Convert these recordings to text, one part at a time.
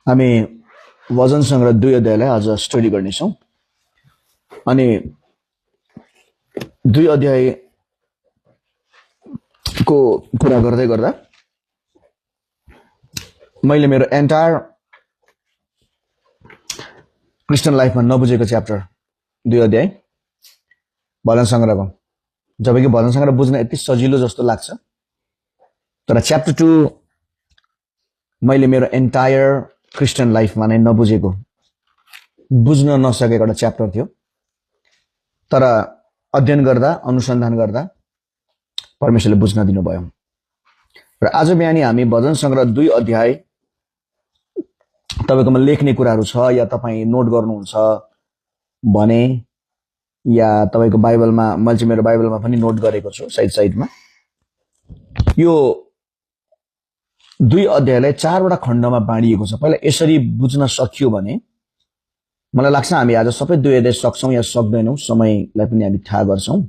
हामी वचन संग्रह 2 अध्यायलाई आज स्टडी गर्नेछौँ अनि 2 अध्यायको कुरा गर्दै गर्दा मैले मेरो एन्टायर क्रिस्चियन लाइफमा नबुझेको च्याप्टर 2 अध्याय भजन संग्रहको, जबकि भजन संग्रह बुझ्न यति सजिलो जस्तो लाग्छ, तर च्याप्टर 2 मैले मेरो एन्टायर क्रिस्चियन लाइफमा नै नबुझेको, बुझ्न नसकेको एउटा च्याप्टर थियो। तर अध्ययन गर्दा, अनुसन्धान गर्दा परमेश्वरले बुझ्न दिनुभयो र आज बिहानी हामी भजन संग्रह 2 अध्याय तपाईकोमा लेख्ने कुराहरू छ या तपाईँ नोट गर्नुहुन्छ भने, या तपाईको बाइबलमा, मैले चाहिँ मेरो बाइबलमा पनि नोट गरेको छु साइडमा। यो 2 अध्यायलाई 4 वटा खण्डमा बाँडिएको छ। पहिला यसरी बुझ्न सकियो भने मलाई लाग्छ हामी आज सबै 2 अध्याय सक्छौँ या सक्दैनौँ, समयलाई पनि हामी थाहा गर्छौँ।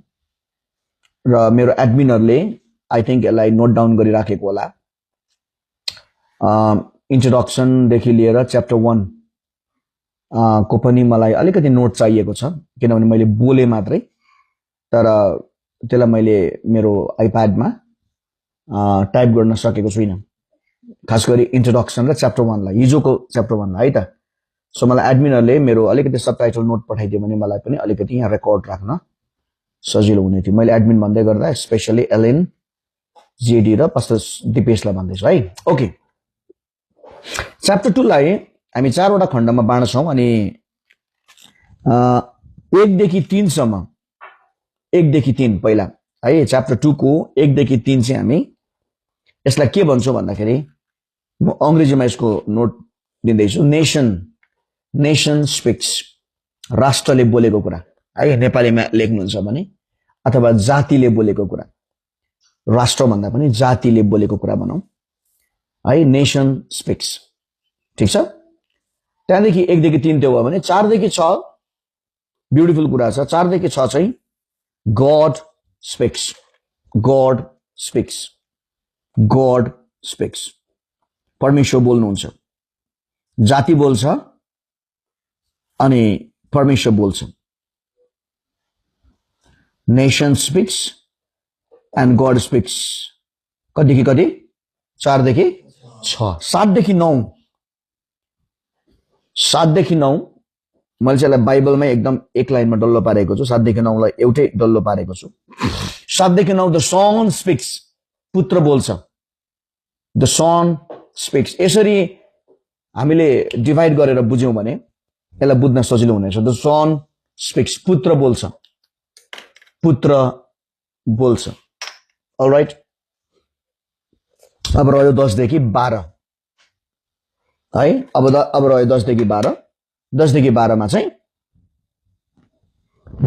र मेरो एडमिनहरूले आई थिंक यसलाई नोट डाउन गरिराखेको होला। इन्ट्रोडक्सनदेखि लिएर च्याप्टर 1 को पनि मलाई अलिकति नोट चाहिएको छ, किनभने मैले बोले मात्रै, तर त्यसलाई मैले मेरो आइप्याडमा टाइप गर्न सकेको छुइनँ, खास गरी इन्ट्रोडक्सन र च्याप्टर 1 लाई, हिजोको च्याप्टर 1 लाई है त। सो मलाई एडमिनहरूले मेरो अलिकति सबटाइटल नोट पठाइदियो भने मलाई पनि अलिकति यहाँ रेकर्ड राख्न सजिलो हुने थियो। मैले एडमिन भन्दै गर्दा स्पेसली एलेन, जेडी र पास्टर दिपेशलाई भन्दैछु है। ओके, च्याप्टर 2 लाई हामी 4 वटा खण्डमा बाँड्छौँ अनि 1 देखि 3 सम्म, 1 देखि 3 पहिला है, च्याप्टर 2 को 1 देखि 3 चाहिँ हामी यसलाई के भन्छौँ भन्दाखेरि, म अंग्रेजीमा यसको नोट दिँदैछु। नेशन स्पिक्स, राष्ट्रले बोलेको कुरा है, नेपालीमा लेख्नुहुन्छ भने, अथवा जातिले बोलेको कुरा, राष्ट्र भन्दा पनि जातिले बोलेको कुरा भनौँ है, नेशन स्पिक्स। ठीक छ। त्यहाँदेखि 1 देखि 3 त्यो भयो भने 4 देखि 6 ब्युटिफुल कुरा छ। 4 देखि 6 चाहिँ God speaks, God speaks, God speaks, परमेश्वर बोल्नुहुन्छ, जाति बोल्छ अनि परमेश्वर बोल्छ। Nation speaks and God speaks. कतिदेखि कति? 4 देखि 6। 7 देखि 9, 7 देखि 9 मैले चाहिँ यसलाई बाइबलमै एकदम एक लाइनमा डल्लो पारेको छु। 7 देखि 9 लाई एउटै डल्लो पारेको छु। 7 देखि 9 द सन स्पिक्स, पुत्र बोल्छ, द सन स्पिक्स। यसरी हामीले डिभाइड गरेर बुझ्यौं भने यसलाई बुझ्न सजिलो हुनेछ। द सन स्पिक्स, पुत्र बोल्छ, पुत्र बोल्छ। अलराइट, अब रह्यो 10 देखि 12 है। अब रह्यो 10 देखि 12। 10 देखि 12 मा चाहिँ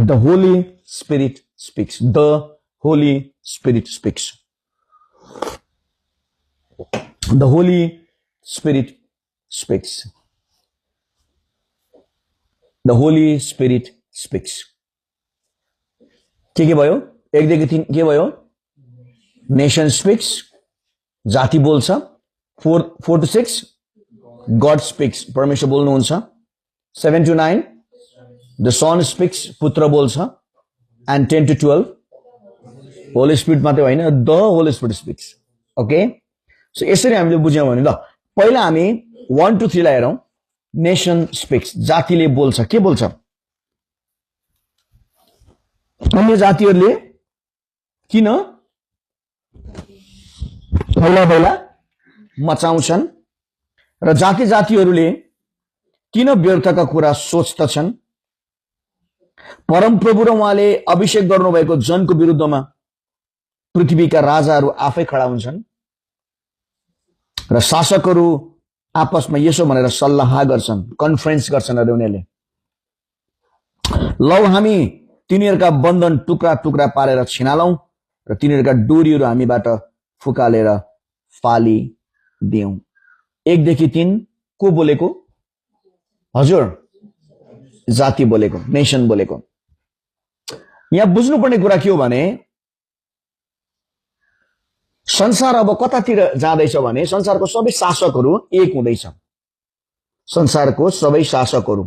the Holi spirit speaks, the Holi spirit speaks, the Holi spirit speaks, the Holi spirit speaks. के भयो? 1 देखि 3 के भयो? नेशन स्पिक्स, जाति बोल्छ। 4 to 6 गॉड स्पिक्स, परमेश्वर बोल्नुहुन्छ। 7 to 9 द सन स्पिक्स, पुत्र बोल्छ। एन्ड 10 to 12 होली स्पिरिट मात्रै होइन, the Holi spirit speaks. Okay, so यसरी हामीले बुझ्यौँ भने, ल पहिला हामी 1 to 3 लाई हेरौँ। नेशन स्पिक्स, जातिले बोल्छ। के बोल्छ? अन्य जातिहरूले किन भैला मचाउँछन् र जातिहरूले किन व्यर्थका कुरा सोच्दछन्? परमप्रभु र उहाँले अभिषेक गर्नुभएको जनको विरुद्धमा पृथ्वीका राजाहरू आफै खडा हुन्छन् र शासकहरू आपसमा यसो भनेर सल्लाह गर्छन्, कन्फरेन्स गर्छन् अरे उनीहरूले, लौ हामी तिनीहरूका बन्धन टुक्रा टुक्रा पारेर छिनालौं र तिनीहरूका डोरीहरू हामीबाट फुकालेर फालिदियौं। 1 देखि 3 को बोलेको? हजुर, जाति बोलेको, नेशन बोलेको। यहाँ बुझ्नुपर्ने कुरा के हो भने, संसार अब कतातिर जाँदैछ भने संसारको सबै शासकहरू एक हुँदैछ। संसारको सबै शासकहरू,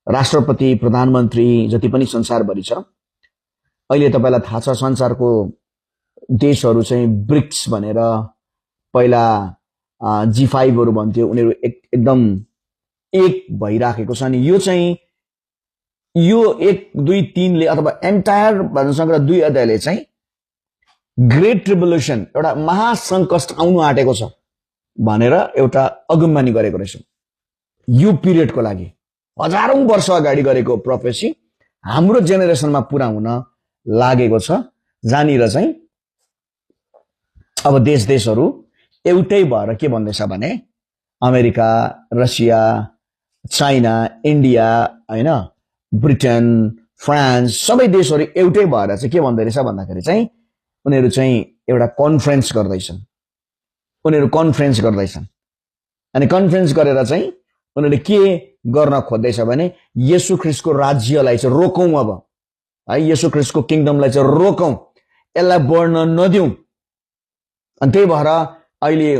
राष्ट्रपति, प्रधानमन्त्री जति पनि संसारभरि छ, अहिले तपाईलाई थाहा छ संसारको देशहरू चाहिँ ब्रिक्स भनेर पहिला G5हरू भन्थ्यो, उनीहरू एकदम एक भइराखेको छ। अनि यो चाहिँ यो 1, 2, 3 ले अथवा एन्टायर भजनसंग्रह 2 अध्यायले चाहिँ ग्रेट ट्रिबुलेसन, एउटा महासंकट आउनु आँटेको छ भनेर एउटा अगमबानी गरेको रहेछ। यो पिरियडको लागि हजारौं वर्ष अगाडि गरेको प्रोफेसी हाम्रो जेनेरेसनमा पूरा हुन लागेको छ, जहाँनिर चाहिँ अब देशहरू एउटै भएर के भन्दैछ भने अमेरिका, रसिया, चाइना, इन्डिया, हैन, ब्रिटेन, फ्रान्स, सबै देशहरू एउटै भएर चाहिँ के भन्दै रहेछ भन्दाखेरि चाहिँ उनीहरू चाहिँ एउटा कन्फरेन्स गर्दैछन्। अनि कन्फरेन्स गरेर चाहिँ उनीहरूले के गर्न खोज्दैछ भने येशू ख्रीष्टको राज्यलाई चाहिँ रोकौं, अब है येशू ख्रीष्टको किंगडमलाई चाहिँ रोकौं, यसलाई बढ्न नदिउँ। अनि त्यही भएर अहिले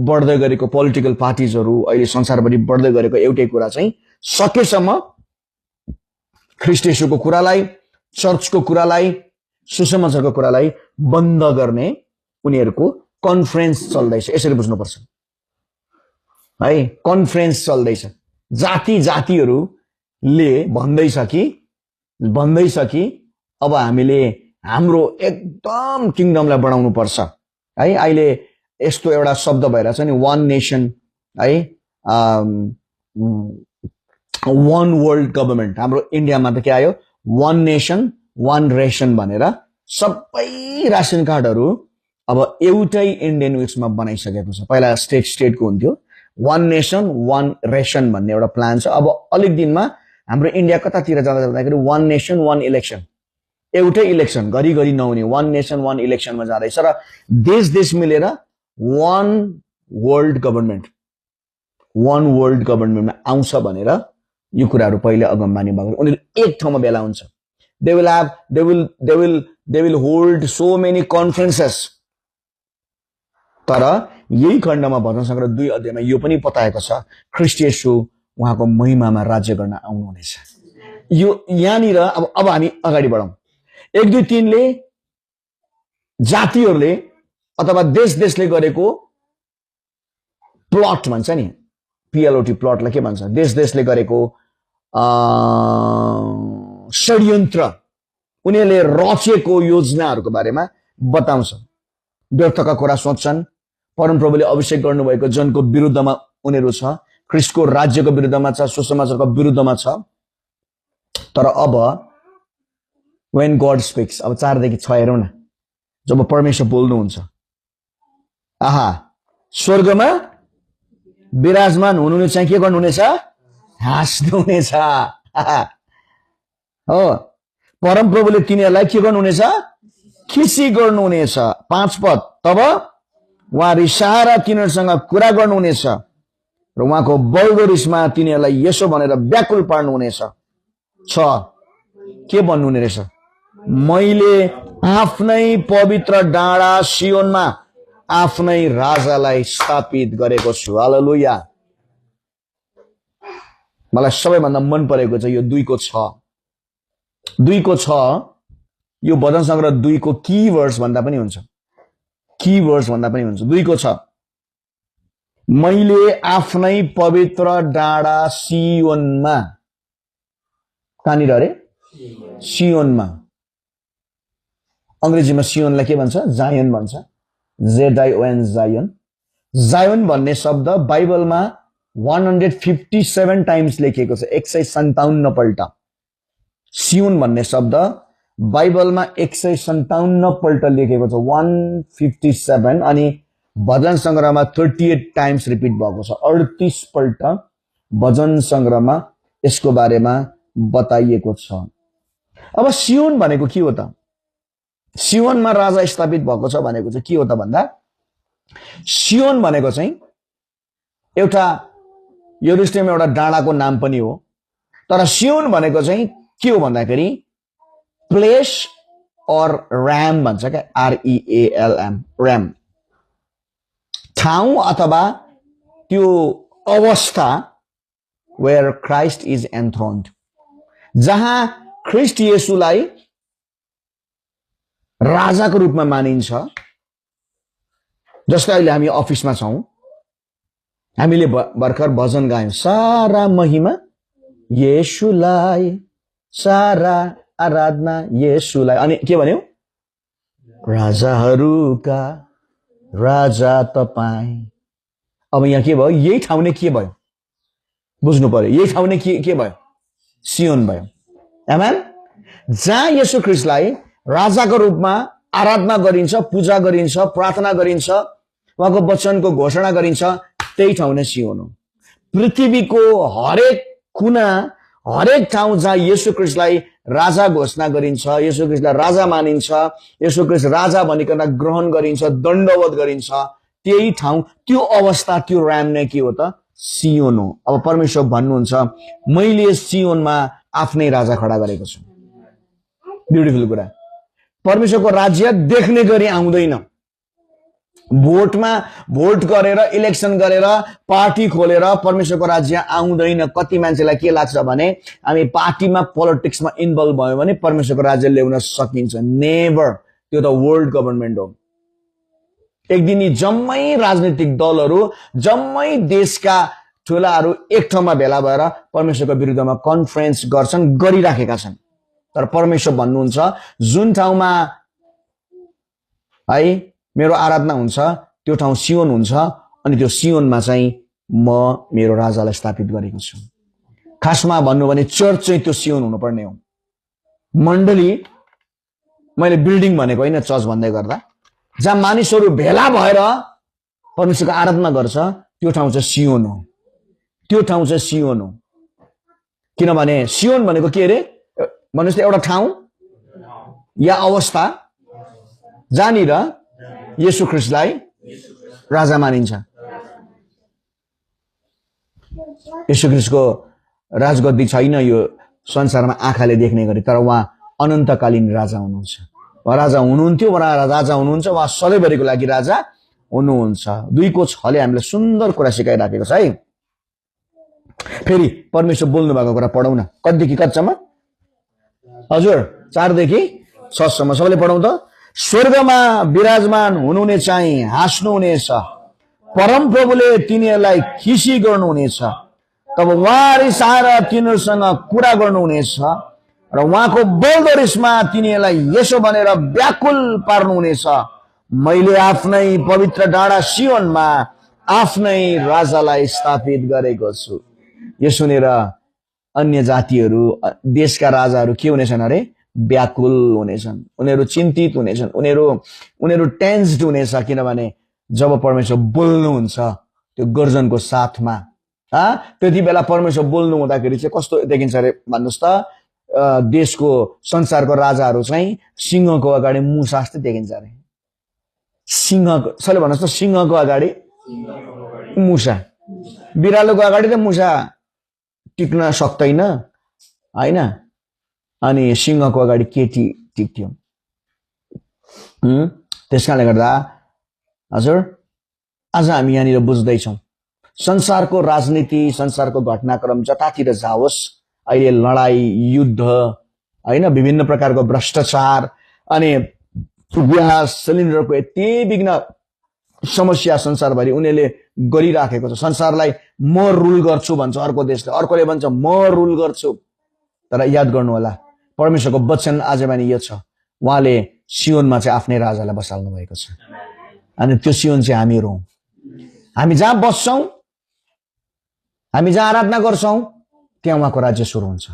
बढ्दै गरेको पोलिटिकल पार्टीजहरू, अहिले संसारभरि बढ्दै गरेको एउटै कुरा चाहिँ सकेसम्म ख्रीष्ट येशूको कुरालाई, चर्चको कुरालाई, सुसमाचारको कुरालाई बन्द गर्ने उनीहरूको कन्फरेन्स चल्दैछ। यसरी बुझ्नुपर्छ है, कन्फरेन्स चल्दैछ। जातिहरूले भन्दैछ कि अब हामीले हाम्रो एकदम किंगडमलाई बढाउनु पर्छ है। अहिले यस्तो एउटा शब्द भइरहेछ नि, वन नेशन है, वन वर्ल्ड गभर्नमेन्ट। हाम्रो इन्डियामा त के आयो, वन नेशन वन रेशन भनेर सबै रासन कार्डहरू अब एउटै इन्डियन उयसमा बनाइसकेको छ। पहिला स्टेटको हुन्थ्यो, वन नेशन वन रेशन भन्ने एउटा प्लान छ। अब अलिक दिनमा हाम्रो इन्डिया कतातिर जाँदाखेरि वन नेशन वन इलेक्सन, एउटै इलेक्सन घरिघरि नहुने, वन नेशन वन इलेक्सनमा जाँदैछ र देश मिलेर वन वर्ल्ड गभर्नमेन्टमा आउँछ भनेर यो कुराहरू पहिले अगमबानी भएको। उनीहरू एक ठाउँमा भेला हुन्छ। They will hold so many conferences. तर यही खण्डमा भजन संग्रह 2 अध्यायमा यो पनि बताएको छ, ख्रीष्ट येशू उहाँको महिमामा राज्य गर्न आउनुहुनेछ। यो यहाँनिर अब हामी अगाडि बढौं। 1, 2, 3 ले जातिहरूले अथवा देशले गरेको प्लट भन्छ नि, PLOT प्लटलाई के भन्छ, देशले गरेको षड्यन्त्र, उनीहरूले रचेको योजनाहरूको बारेमा बताउँछ। व्यर्थका कुरा सोच्छन्, परमप्रभुले अभिषेक गर्नुभएको जनको विरुद्धमा उनीहरू छ, ख्रीष्टको राज्यको विरुद्धमा छ, सुसमाचारको विरुद्धमा छ। तर अब when God speaks, अब 4 देखि 6 हेरौं न, जब परमेश्वर बोल्नुहुन्छ, आहा स्वर्गमा विराजमान हुनुहुने चाहिँ के गर्नुहुनेछ, हाँस्नुहुनेछ। हो, परमप्रभुले तिनीहरूलाई के गर्नुहुनेछ, खिसी गर्नुहुनेछ। 5 पद, तब उहाँ रिसाएर तिनीहरूसँग कुरा गर्नुहुनेछ र उहाँको बल्दो रिसमा तिनीहरूलाई यसो भनेर व्याकुल पार्नुहुनेछ। 6, के भन्नुहुने रहेछ, मैले आफ्नै पवित्र डाँडा सियोनमा आफ्नै राजालाई स्थापित गरेको छु। हालेलुया। मलाई सबैभन्दा मन परेको चाहिँ यो 2 को 6 यो भजन संग्रह 2 को की वर्ड्स भन्दा पनि हुन्छ। 2 को 6, मैले आफ्नै पवित्र डाँडा सियोनमा, कहाँनिर अरे, सियोनमा। अंग्रेजीमा सियोनलाई के भन्छ, जायन भन्छ, ZION, जायन भन्ने शब्द बाइबलमा 157 टाइम्स लेखिएको छ, 157 पल्ट। सियोन भन्ने शब्द बाइबलमा 157 पल्ट लेखेको छ, 157। अनि भजन संग्रहमा 38 टाइम्स रिपिट भएको छ, 38 पल्ट भजन संग्रहमा यसको बारेमा बताइएको छ। अब सियोन भनेको के हो त, सियोनमा राजा स्थापित भएको छ भनेको चाहिँ के हो त भन्दा, सियोन भनेको चाहिँ एउटा यरुशलेम एउटा डाँडाको नाम पनि हो। तर सियोन भनेको चाहिँ के हो भन्दाखेरि प्लेस और र्याम भन्छ क्या, REALM, र्याम, ठाउँ अथवा त्यो अवस्था where Christ is enthroned, जहाँ ख्रिस्ट येशूलाई राजाको रूपमा मानिन्छ। जस्तै अहिले हामी अफिसमा छौं, हामीले भर्खर भजन गायौं, सारा महिमा येशूलाई, सारा आराधना येशूलाई। अनि के भन्यो? राजाहरूका राजा तपाईं। अब यहाँ के भयो? यही ठाउँ नै के भयो? बुझ्नु पर्यो। यही ठाउँ नै के भयो? सियोन भयो। आमेन। जहाँ येशू ख्रिस्टलाई राजाको रूपमा आराधना गरिन्छ, पूजा गरिन्छ, प्रार्थना गरिन्छ, उहाँको वचनको घोषणा गरिन्छ, त्यही ठाउँ नै सियोन हो। पृथ्वीको हरेक कुना, हरेक ठाउँ जहाँ येशू ख्रिस्टलाई राजा घोषणा गरिन्छ, येशू ख्रिस्टलाई राजा मानिन्छ, येशू ख्रिस्ट राजा भनिकन ग्रहण गरिन्छ, दण्डवत गरिन्छ, त्यही ठाउँ, त्यो अवस्था, त्यो र्याम नै के हो त? सियोन हो। अब परमेश्वर भन्नुहुन्छ, मैले सियोनमा आफ्नै राजा खडा गरेको छु। ब्युटिफुल कुरा। परमेश्वरको राज्य देख्ने गरी आउँदैन। भोट गरेर, इलेक्सन गरेर, पार्टी खोलेर परमेश्वरको राज्य आउँदैन। कति मान्छेलाई के लाग्छ भने हामी पार्टीमा, पोलिटिक्समा इन्भल्भ भयो भने परमेश्वरको राज्य ल्याउन सकिन्छ। नेभर। त्यो त वर्ल्ड गभर्नमेन्ट हो। एक दिन यी जम्मै राजनीतिक दलहरू, जम्मै देशका ठुलाहरू एक ठाउँमा भेला भएर परमेश्वरको विरुद्धमा कन्फरेन्स गर्छन्, गरिराखेका छन्। तर परमेश्वर भन्नुहुन्छ, जुन ठाउँमा है मेरो आराधना हुन्छ त्यो ठाउँ सियोन हुन्छ, अनि त्यो सियोनमा चाहिँ म मेरो राजालाई स्थापित गरेको छु। खासमा भन्नु भने चर्च चाहिँ त्यो सियोन हुनुपर्ने हो। मण्डली, मैले बिल्डिङ भनेको होइन, चर्च भन्दै गर्दा जहाँ मानिसहरू भेला भएर परमेश्वरको आराधना गर्छ, त्यो ठाउँ चाहिँ सियोन हो। त्यो ठाउँ चाहिँ सियोन हो। किनभने सियोन भनेको के अरे? भन्नुहोस् त, एउटा ठाउँ या अवस्था जहाँनिर येशू ख्रिस्टलाई राजा मानिन्छ। येशू ख्रिस्टको राजगद्दी छैन यो संसारमा आँखाले देख्ने गरी, तर उहाँ अनन्तकालीन राजा हुनुहुन्छ। उहाँ राजा हुनुहुन्थ्यो, उहाँ राजा हुनुहुन्छ, उहाँ सधैँभरिको लागि राजा हुनुहुन्छ। 2:6 हामीलाई सुन्दर कुरा सिकाइराखेको छ है। फेरि परमेश्वर बोल्नु भएको कुरा पढौँ न। कतिदेखि कतिसम्म? हजुर, 4देखि 6सम्म। सबैले पढौँ त। स्वर्गमा विराजमान हुनुहुने चाहिँ हाँस्नुहुनेछ, परमप्रभुले तिनीहरूलाई खिसी गर्नुहुनेछ। तब उहाँ रिसाएर तिनीहरूसँग कुरा गर्नुहुनेछ र उहाँको बल्दो रिसमा तिनीहरूलाई यसो भनेर व्याकुल पार्नुहुनेछ, मैले आफ्नै पवित्र डाँडा सियोनमा आफ्नै राजालाई स्थापित गरेको छु। यो सुनेर अन्य जातिहरू, देशका राजाहरू के हुनेछन् अरे? व्याकुल हुनेछन्, उनीहरू चिन्तित हुनेछन्, उनीहरू टेन्स्ड हुनेछ। किनभने जब परमेश्वर बोल्नुहुन्छ त्यो गर्जनको साथमा, त्यति बेला परमेश्वर बोल्नु हुँदाखेरि चाहिँ कस्तो देखिन्छ अरे भन्नुहोस् त? देशको, संसारको राजाहरू चाहिँ सिंहको अगाडि मुसा जस्तै देखिन्छ अरे। सिंहको, सबैले भन्नुहोस् त, सिंहको अगाडि मुसा। बिरालोको अगाडि त मुसा टिक्न सक्दैन हैन, अनि सिंहको अगाडि के टिक्थ्यो? त्यसकारणले गर्दा हजुर, आज हामी यहाँनिर बुझ्दैछौँ, संसारको राजनीति, संसारको घटनाक्रम जतातिर जाओस्, अहिले लडाई, युद्ध हैन, विभिन्न प्रकारको भ्रष्टाचार अनि ग्यास सिलिन्डरको यति विघ्न समस्या संसारभरि उनीहरूले गरिराखेको छ। संसारलाई म रुल गर्छु भन्छ अर्को देशले, अर्कोले भन्छ म रुल गर्छु। तर याद गर्नु होला, परमेश्वरको वचन आज पनि यो छ, उहाँले सियोनमा चाहिँ आफ्नै राजालाई बसाल्नु भएको छ। अनि त्यो सियोन चाहिँ हामीहरू हौं। हामी जहाँ बस्छौं, हामी जहाँ आराधना गर्छौं, त्यहाँ उहाँको राज्य सुरु हुन्छ।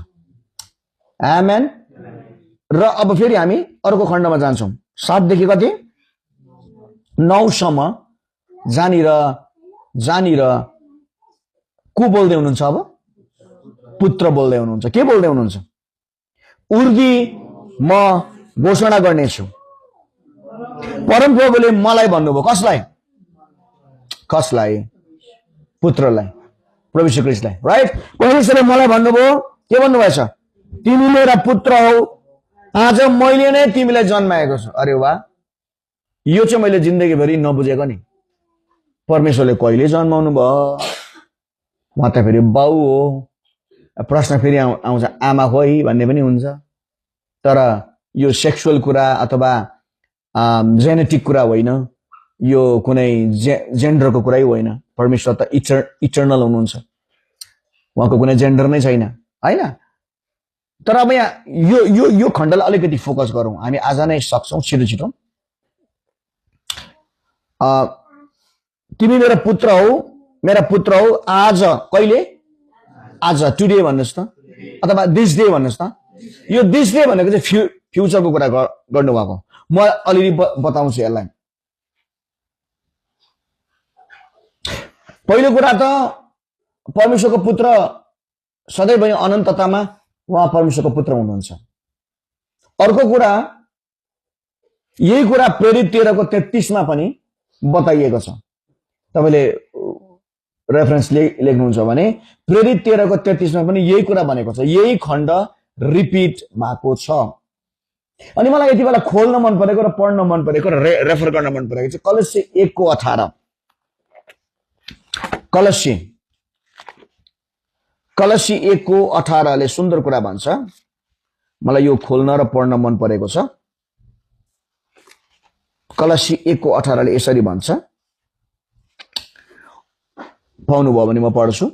आमेन। र अब फेरि हामी अर्को खण्डमा जान्छौं, 7 देखि कति 9 सम्म, जानिर को बोल्दै हुनुहुन्छ? अब पुत्र बोल्दै हुनुहुन्छ। के बोल्दै हुनुहुन्छ? उर्दी म घोषणा गर्नेछु, परमप्रभुले मलाई भन्नुभयो। कसलाई? पुत्रलाई, प्रभु यीशु ख्रीष्टलाई, राइट? परमेश्वरले मलाई भन्नुभयो, के भन्नुभएछ? तिमी मेरा पुत्र हौ, आज मैले नै तिमीलाई जन्माएको छु। अरे वाह, यो चाहिँ मैले जिन्दगीभरि नबुझेको नि। परमेश्वरले कहिले जन्माउनु भयो? उहाँ त फेरि बाउ हो, प्रश्न फेरि आउँछ आमा हो है भन्ने पनि हुन्छ। तर यो सेक्सुअल कुरा अथवा जेनेटिक कुरा होइन, यो कुनै जेन्डरको कुरै होइन। परमेश्वर त इटर्नल हुनुहुन्छ, उहाँको कुनै जेन्डर नै छैन, होइन? तर अब यहाँ यो खण्डलाई अलिकति फोकस गरौँ हामी, आज नै सक्छौँ छिटो छिटो। तिमी मेरो पुत्र हौ आज, कहिले? आज, टुडे भन्नुहोस् त, अथवा दिस डे भन्नुहोस् त। यो दिस डे भनेको चाहिँ फ्युचरको कुरा गर्नुभएको। म अलिअलि बताउँछु यसलाई। पहिलो कुरा त परमेश्वरको पुत्र सधैँभरि अनन्ततामा उहाँ परमेश्वरको पुत्र हुनुहुन्छ। अर्को कुरा, यही कुरा प्रेरित 13:33 मा पनि बताइएको छ। तपाईले रेफरेन्स लेख्नुहुन्छ भने प्रेरित 13:33 मा पनि यही कुरा भनेको छ, यही खण्ड रिपिट भएको छ। अनि मलाई यति बेला खोल्न मन परेको र पढ्न मन परेको र रेफर गर्न मन परेको चाहिँ कलस्सी 1:18। कलस्सी 1:18 ले सुन्दर कुरा भन्छ। मलाई यो खोल्न र पढ्न मन परेको छ। कलस्सी 1:18 ले यसरी भन्छ, पाउनुभयो भने म पढ्छु।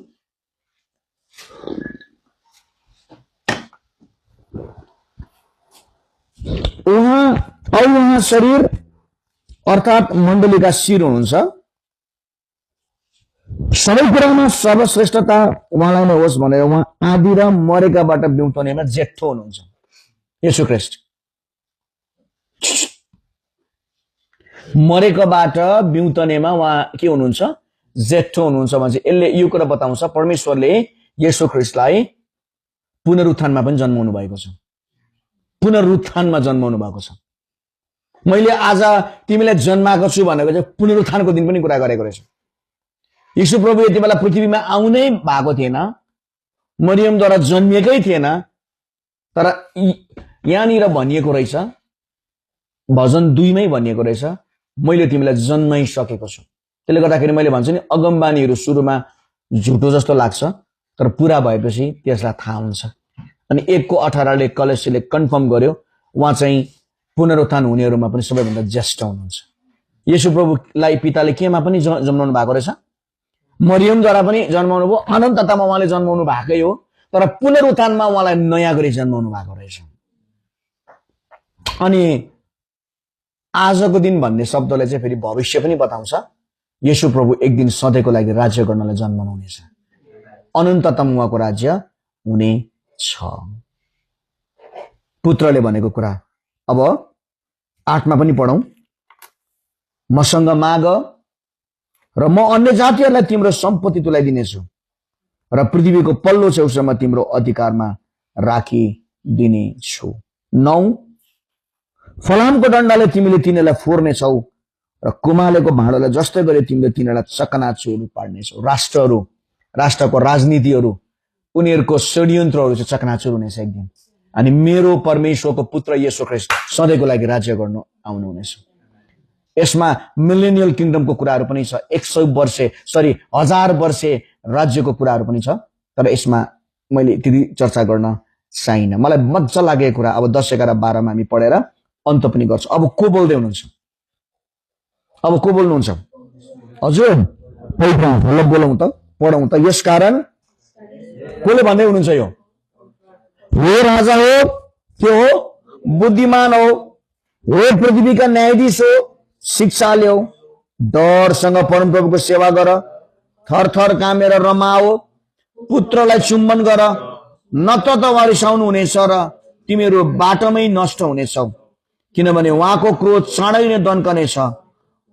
उहाँ शरीर अर्थात् मण्डलीका शिर हुनुहुन्छ। सबै कुरामा सर्वश्रेष्ठता उहाँलाई नै होस् भनेर उहाँ आदि र मरेकाबाट बिउतनेमा जेठो हुनुहुन्छ। येशू ख्रीष्ट मरेकाबाट बिउतनेमा उहाँ के हुनुहुन्छ? जेठो हुनुहुन्छ भन्छ। यसले यो कुरा बताउँछ परमेश्वरले येशू ख्रीष्टलाई पुनरुत्थानमा पनि जन्माउनु भएको छ। पुनरुत्थानमा जन्माउनु भएको छ। मैले आज तिमीलाई जन्माएको छु भनेको चाहिँ पुनरुत्थानको दिन पनि कुरा गरेको रहेछु। यीशु प्रभु यति बेला पृथ्वीमा आउनै भएको थिएन, मरियमद्वारा जन्मिएकै थिएन। तर यहाँनिर भनिएको रहेछ, भजन 2 मै भनिएको रहेछ, मैले तिमीलाई जन्माइसकेको छु। त्यसले गर्दाखेरि मैले भन्छु नि, अगमबानीहरू सुरुमा झुटो जस्तो लाग्छ, तर पुरा भएपछि त्यसलाई थाहा हुन्छ। अनि 1:18 ले कलस्सीले कन्फर्म गर्यो, उहाँ चाहिँ पुनरुत्थान हुनेहरूमा पनि सबैभन्दा ज्येष्ठ हुनुहुन्छ। येशू प्रभुलाई पिताले केमा पनि जन्माउनु भएको रहेछ? मरियमद्वारा पनि जन्माउनु भयो, अनन्ततामा उहाँले जन्माउनु भएकै हो, तर पुनरुत्थानमा उहाँलाई नयाँ गरी जन्माउनु भएको रहेछ। अनि आजको दिन भन्ने शब्दले चाहिँ फेरि भविष्य पनि बताउँछ। येशू प्रभु एक दिन सधैँको लागि राज्य गर्नलाई जन्मनु हुनेछ। अनन्ततम उहाँको राज्य हुनेछ। पुत्रले भनेको कुरा। अब 8 मा पनि पढौं। मसँग माग र म अन्य जातिहरूलाई तिम्रो सम्पत्ति तुल्याइदिनेछु र पृथ्वीको पल्लो छेउसम्म तिम्रो अधिकारमा राखिदिनेछु। 9 फलामको डण्डाले तिमीले तिनीलाई फोर्नेछौ र कुमालेको भाँडोलाई जस्तै गरी तिमीले तिनीलाई चकनाचुर पार्नेछौ। राष्ट्रको राजनीतिहरू, उनीहरूको षड्यन्त्रहरू चाहिँ चकनाचुर हुनेछ एक दिन। अनि मेरो परमेश्वरको पुत्र येशू ख्रीष्ट सधैँको लागि राज्य गर्नु आउनुहुनेछ। यसमा मिलेनियल किंगडमको कुराहरू पनि छ, 1000 वर्षे राज्यको कुराहरू पनि छ। तर यसमा मैले त्यति चर्चा गर्न चाहिन। मलाई मजा लागेको कुरा अब 10, 11, 12 मा हामी पढेर अन्त पनि गर्छौं। अब को बोल्दै हुनुहुन्छ? अब को बोल्नुहुन्छ? हजुर ल बोलौं त, पढौं त। यसकारण कोले भन्दै हुनुहुन्छ? यो हे राजा हो, के हो? बुद्धिमान हो, हे पृथ्वीका न्यायाधीश हो, शिक्षा ल्याऊ, डरसँग परमप्रभुको सेवा गर, थरथर कामेर रमाओ, पुत्रलाई चुम्बन गर, नत्र त उहाँ रिसाउनु हुनेछ र तिमीहरू बाटोमै नष्ट हुनेछौ, किनभने उहाँको क्रोध चाँडै नै दन्कनेछ।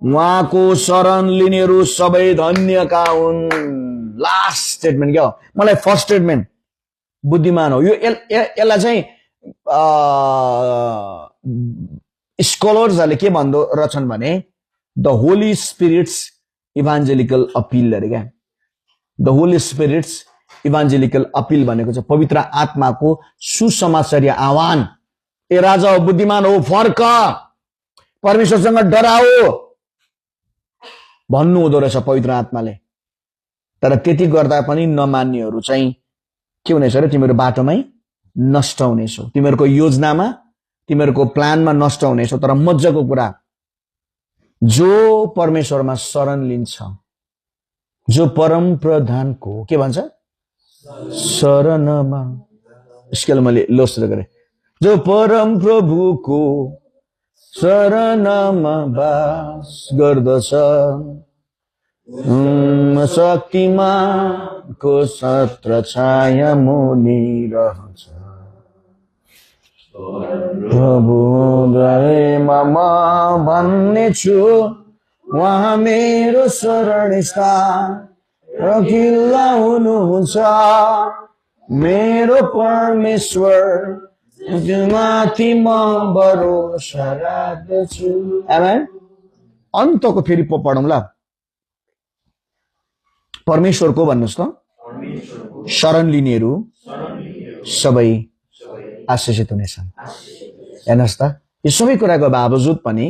उहाँको शरण लिनेहरू सबै धन्यका हुन्। लास्ट स्टेटमेन्ट क्या हो? मलाई फर्स्ट स्टेटमेन्ट बुद्धिमान हो, यो यसलाई चाहिँ स्कलर्सहरूले के भन्दो रहेछन् भने द होली स्पिरिट्स इभान्जेलिकल अपिल अरे क्या। द होली स्पिरिट्स इभान्जेलिकल अपिल भनेको चाहिँ पवित्र आत्माको सुसमाचारी आह्वान। ए राजा हो, बुद्धिमान हो, फर्क, परमेश्वरसँग डराओ भन्नु हुँदो रहेछ पवित्र आत्माले। तर त्यति गर्दा पनि नमान्नेहरू चाहिँ के हुनेछ र तिमीहरू बाटोमै नष्ट हुनेछौ, तिमीहरूको योजनामा तिमीहरूको प्लानमा नष्ट हुनेछौ। तर मज्जाको कुरा, जो परमेश्वरमा शरण लिन्छ, जो परम प्रधानको के भन्छ शरणमा, स्केल मैले लो सुरु गरेँ, जो परम प्रभुको शरणमा बास गर्दछ, शक्तिमानको छत्र छाया मुनि रहन्छ। प्रभु दयमा म भन्ने छु, उहाँ मेरो शरणस्थान र किल्ला हुनुहुन्छ, मेरो परमेश्वर माथि म भरोसा राख्दछु। आमेन। अन्तको फेरि पढौँला। परमेश्वरको भन्नुहोस् त, शरण लिनेहरू सबै आशीषित हुनेछन्। हेर्नुहोस् त, यो सबै कुराको बावजुद पनि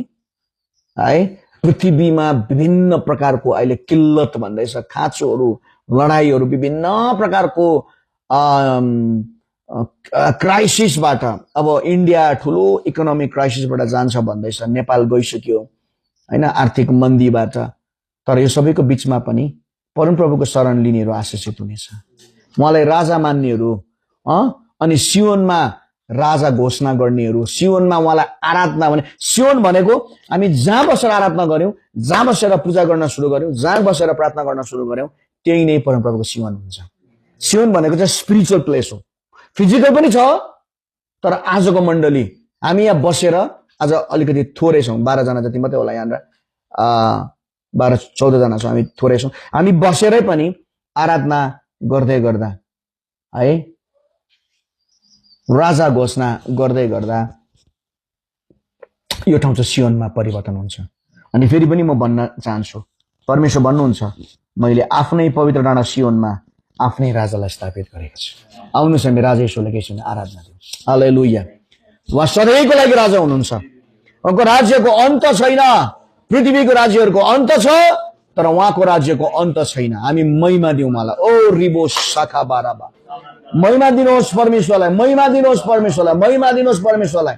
है पृथ्वीमा विभिन्न प्रकारको अहिले किल्लत भन्दैछ, खाँचोहरू, लडाईहरू, विभिन्न प्रकारको क्राइसिसबाट, अब इन्डिया ठुलो इकोनोमिक क्राइसिसबाट जान्छ भन्दैछ, नेपाल गइसक्यो हैन आर्थिक मन्दीबाट। तर यो सबैको बीचमा पनि परमप्रभुको शरण लिनेहरू आशीषित हुनेछ। उहाँलाई राजा मान्नेहरू अनि सियोनमा राजा घोषणा गर्नेहरू, सियोनमा उहाँलाई आराधना भने, सियोन भनेको हामी जहाँ बसेर आराधना गर्यौं, जहाँ बसेर पूजा गर्न सुरु गर्यौं, जहाँ बसेर प्रार्थना गर्न सुरु गर्यौं, त्यही नै परमप्रभुको सियोन हुन्छ। सियोन भनेको चाहिँ स्पिरिचुअल प्लेस हो, फिजिकल पनि छ। तर आजको मण्डली हामी यहाँ बसेर, आज अलिकति थोरै छौँ, 12 जना जति मात्रै होला यहाँनिर, 12-14 जना छौँ, हामी थोरै छौँ। हामी बसेरै पनि आराधना गर्दै गर्दा है, राजा घोषणा गर्दै गर्दा यो ठाउँ चाहिँ सियोनमा परिवर्तन हुन्छ। अनि फेरि पनि म भन्न चाहन्छु, परमेश्वर भन्नुहुन्छ, मैले आफ्नै पवित्र डाँडा सियोनमा आफ्नै राजालाई स्थापित गरेको छु। आउनुहोस् हामी राजा येशूलाई एकैछिन आराधना दिउँ। हालेलुया। उहाँ सधैँको लागि राजा हुनुहुन्छ। उहाँको राज्यको अन्त छैन। पृथ्वीको राज्यहरूको अन्त छ, तर उहाँको राज्यको अन्त छैन। हामी महिमा दिउँ उहाँलाई। ओ रिबो शाखा बाराबा, महिमा दिनुहोस् परमेश्वरलाई, महिमा दिनुहोस् परमेश्वरलाई, महिमा दिनुहोस् परमेश्वरलाई।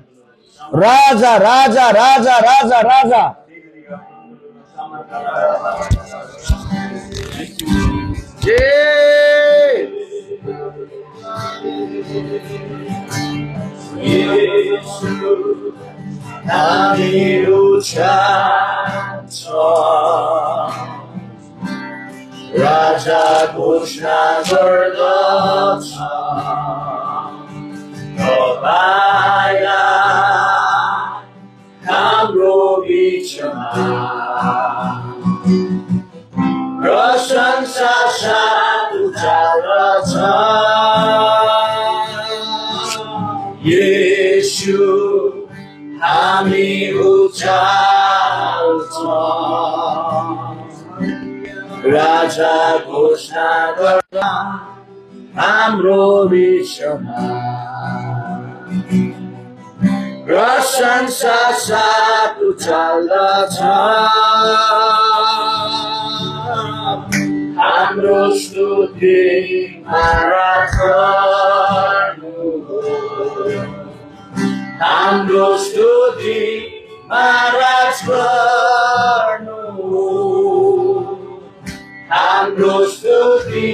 राजा राजा राजा राजा राजा हामीहरू चाहन्छ, राजा घोषणा गर्दछ, हाम्रो बिचमा प्रशंसा साथ उचाल्दछ। येशू हामी उचाल्छौँ, राजा घोषणा गर्दा हाम्रो बिचमा प्रशंसा साथ उचाल्दछ। हाम्रो स्तुति आराध गर्नुहोस्, हाम्रो स्तुति आराध गर्नुहोस्, हाम्रो स्तुति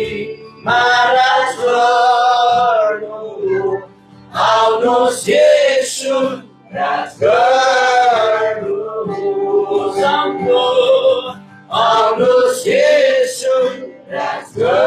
आराध गर्नुहोस्। आउनुहोस् येशू राज गर्नुहोस्, आउनुहोस् येशू राज गर्नुहोस्।